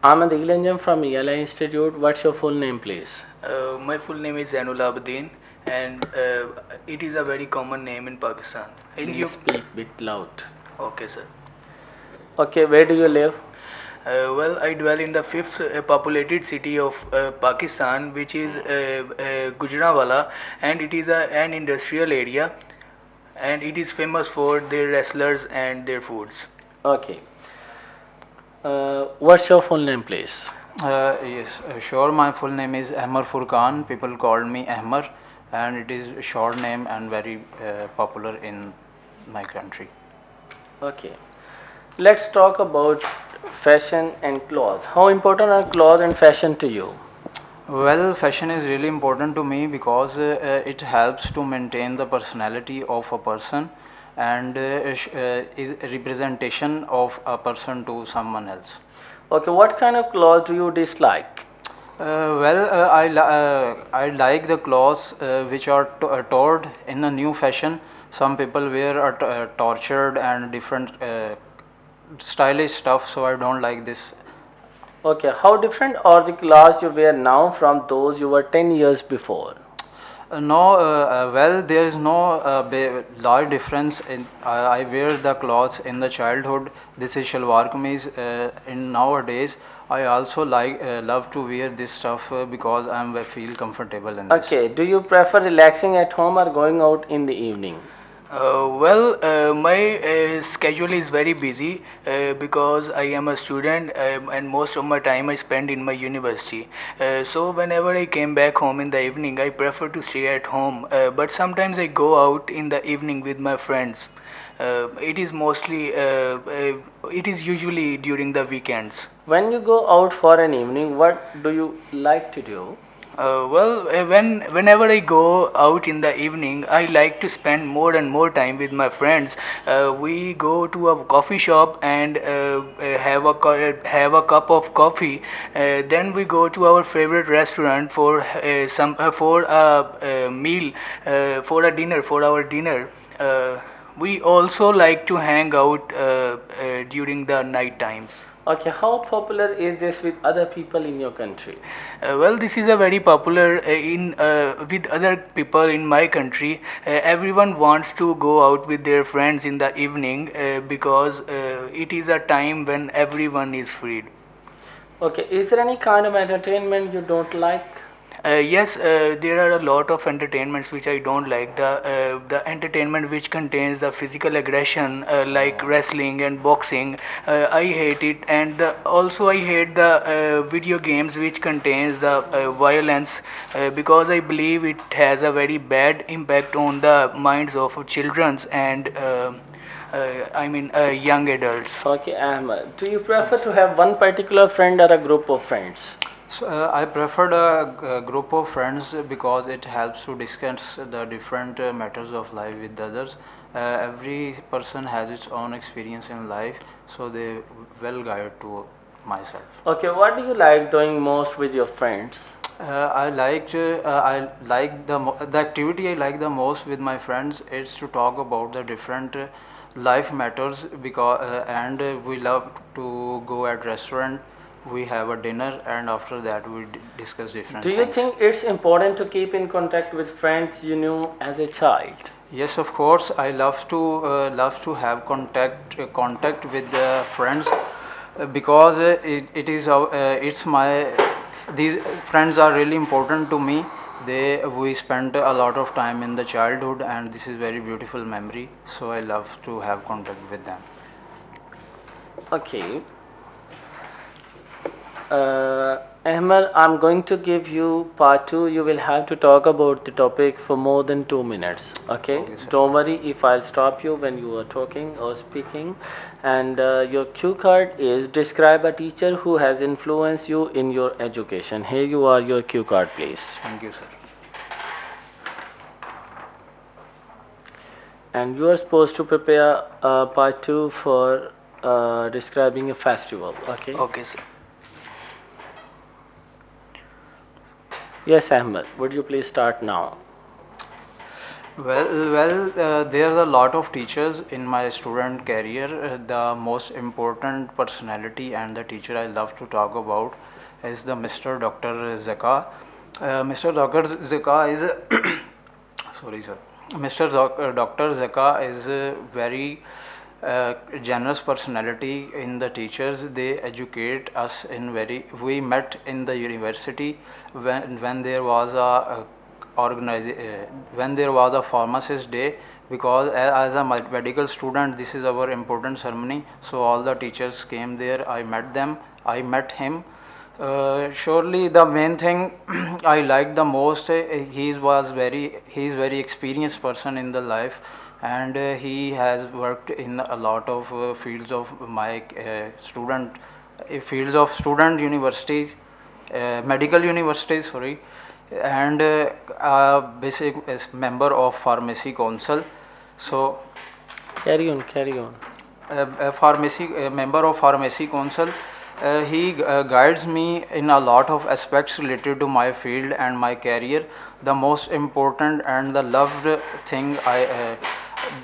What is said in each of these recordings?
I'm Adeel Anjum from ELI Institute. What's your full name, please? My full name is Zainul Abidin, and it is a very common name in Pakistan. And Please you, speak bit loud. okay, sir. Okay, where do you live? Well, I dwell in the fifth populated city of Pakistan, which is Gujranwala, and it is an industrial area, and it is famous for their wrestlers and their foods. Okay. What's your full name, please? Yes, sure. My full name is Ahmar Furqan. People call me Ahmar, and it is a short name and very popular in my country. Okay. Let's talk about fashion and clothes. How important are clothes and fashion to you? Well, fashion is really important to me because it helps to maintain the personality of a person and is a representation of a person to someone else. Okay, what kind of clothes do you dislike? I like the clothes which are taught in a new fashion. Some people wear tortured and different stylish stuff, so I don't like this. Okay, how different are the clothes you wear now from those you were 10 years before? No, well, there is no large difference. I wear the clothes in the childhood. This is shalwar kameez. In nowadays, I also love to wear this stuff because I feel comfortable in this. Okay, do you prefer relaxing at home or going out in the evening? My schedule is very busy because I am a student and most of my time I spend in my university. So whenever I came back home in the evening, I prefer to stay at home. But sometimes I go out in the evening with my friends. It is usually during the weekends. When you go out for an evening, what do you like to do? Whenever I go out in the evening, I like to spend more and more time with my friends. We go to a coffee shop and have a cup of coffee. Then we go to our favorite restaurant for for a meal, for a dinner, for our dinner. We also like to hang out during the night times. Okay, how popular is this with other people in your country? This is a very popular in with other people in my country. Everyone wants to go out with their friends in the evening because it is a time when everyone is free. Okay, is there any kind of entertainment you don't like? Yes, there are a lot of entertainments which I don't like. The entertainment which contains the physical aggression, like wrestling and boxing, I hate it. And also I hate the video games which contains the violence because I believe it has a very bad impact on the minds of children and young adults. Okay, Ahmed, do you prefer to have one particular friend or a group of friends? So I preferred a group of friends because it helps to discuss the different matters of life with others. Every person has its own experience in life, so they well guide to myself. Okay, what do you like doing most with your friends? I like the activity I like the most with my friends is to talk about the different life matters because and we love to go at restaurant. We have a dinner and after that we discuss different Do you things. think it's important to keep in contact with friends you knew as a child? Yes, of course. I love to have contact with the friends because it is it's my these friends are really important to me. We spent a lot of time in the childhood and this is very beautiful memory. So I love to have contact with them. Okay. Ahmed, I'm going to give you part two. You will have to talk about the topic for more than 2 minutes. Okay? Okay, sir. Don't worry if I'll stop you when you are talking or speaking. And your cue card is describe a teacher who has influenced you in your education. Here you are, your cue card, please. Thank you, sir. And you are supposed to prepare part two for describing a festival. Okay? Okay, sir. Yes, Ahmed. Would you please start now? There's a lot of teachers in my student career. The most important personality and the teacher I love to talk about is the Mr. Dr. Zaka. Mr. Dr. Zaka is sorry, sir. Dr. Zaka is a very generous personality in the teachers. They educate us in very. We met in the university when there was a when there was a pharmacist day, because as a medical student this is our important ceremony, so all the teachers came there. I met them, I met him. Surely the main thing I like the most, he is very experienced person in the life, and he has worked in a lot of fields of my fields of student universities, medical universities, sorry, and basic as member of pharmacy council. So Carry on, carry on. a member of pharmacy council. He guides me in a lot of aspects related to my field and my career. The most important and the loved thing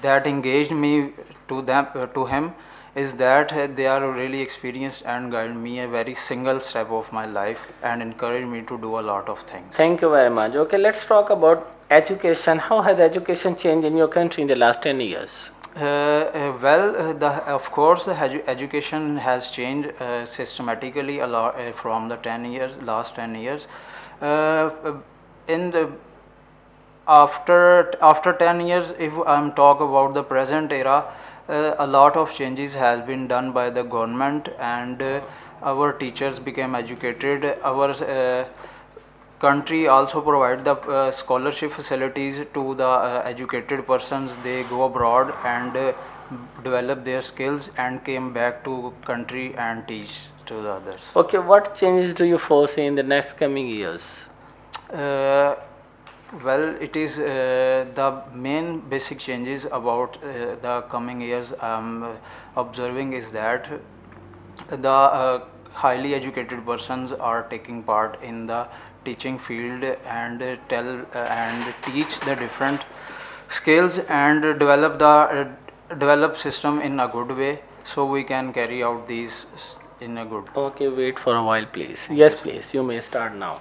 that engaged me to him is that they are really experienced and guide me a very single step of my life and encourage me to do a lot of things. Thank you very much. Okay, let's talk about education. How has education changed in your country in the last 10 years? Of course, the education has changed systematically a lot from the 10 years, last 10 years. Uh, in the after 10 years, if I'm talk about the present era, a lot of changes has been done by the government, and our teachers became educated. Our country also provide the scholarship facilities to the educated persons. They go abroad and develop their skills and came back to country and teach to the others. Okay, what changes do you foresee in the next coming years? uh, it is the main basic changes about the coming years I'm observing is that the highly educated persons are taking part in the teaching field and and teach the different skills and develop system in a good way, so we can carry out these in a good. Okay, wait for a while, please. Yes, please, you may start now.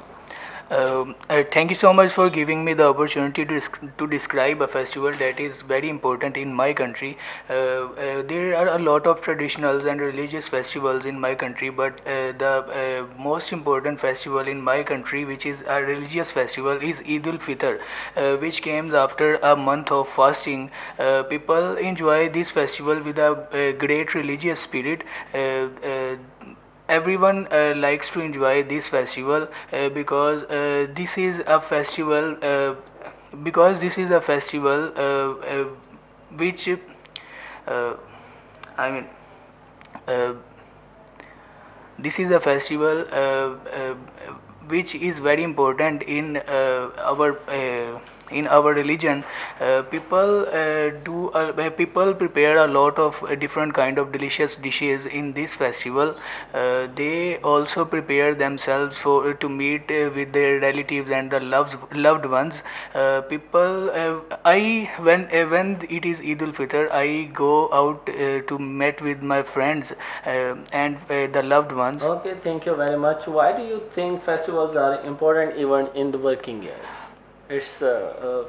Thank you so much for giving me the opportunity to describe a festival that is very important in my country. There are a lot of traditionals and religious festivals in my country, but the most important festival in my country, which is a religious festival, is Eid ul Fitr, which comes after a month of fasting. People enjoy this festival with a great religious spirit. Everyone likes to enjoy this festival because this is a festival which I mean uh, this is a festival which is very important in our religion. People prepare a lot of different kind of delicious dishes in this festival. They also prepare themselves to meet with their relatives and the loved ones. People I when it is Eid ul Fitr, I go out to meet with my friends and the loved ones. Okay, thank you very much. Why do you think festivals are important even in the working years? It's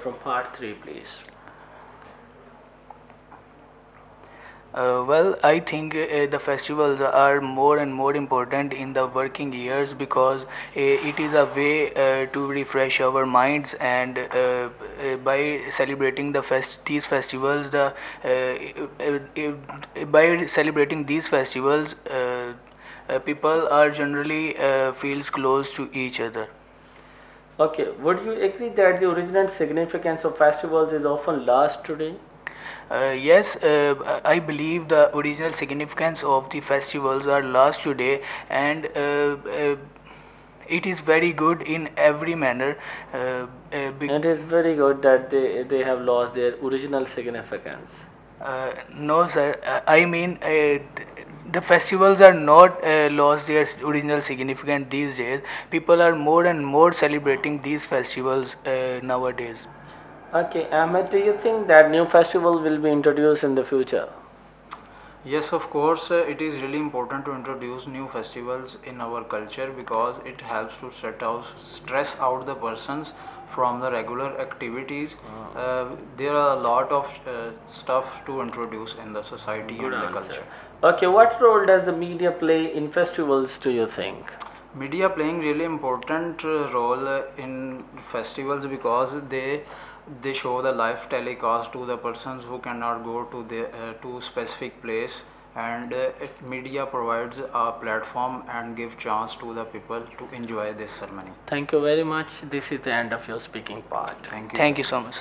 from part 3, please. I think the festivals are more and more important in the working years because it is a way to refresh our minds, and by celebrating these festivals, by celebrating these festivals, people are generally feels close to each other. Okay, would you agree that the original significance of festivals is often lost today? Yes, I believe the original significance of the festivals are lost today, and it is very good in every manner. It is very good that they have lost their original significance. No, sir. I mean, the festivals are not lost their original significance these days. People are more and more celebrating these festivals nowadays. Okay, Ahmed, do you think that new festival will be introduced in the future? Yes, of course, it is really important to introduce new festivals in our culture because it helps to stress out the persons from the regular activities. There are a lot of stuff to introduce in the society Good and the answer. culture. Okay, what role does the media play in festivals, do you think? Media playing really important role in festivals because they show the live telecast to the persons who cannot go to the to specific place, and media provides a platform and give chance to the people to enjoy this ceremony. Thank you very much. This is the end of your speaking part. Thank you so Thank you much. so much.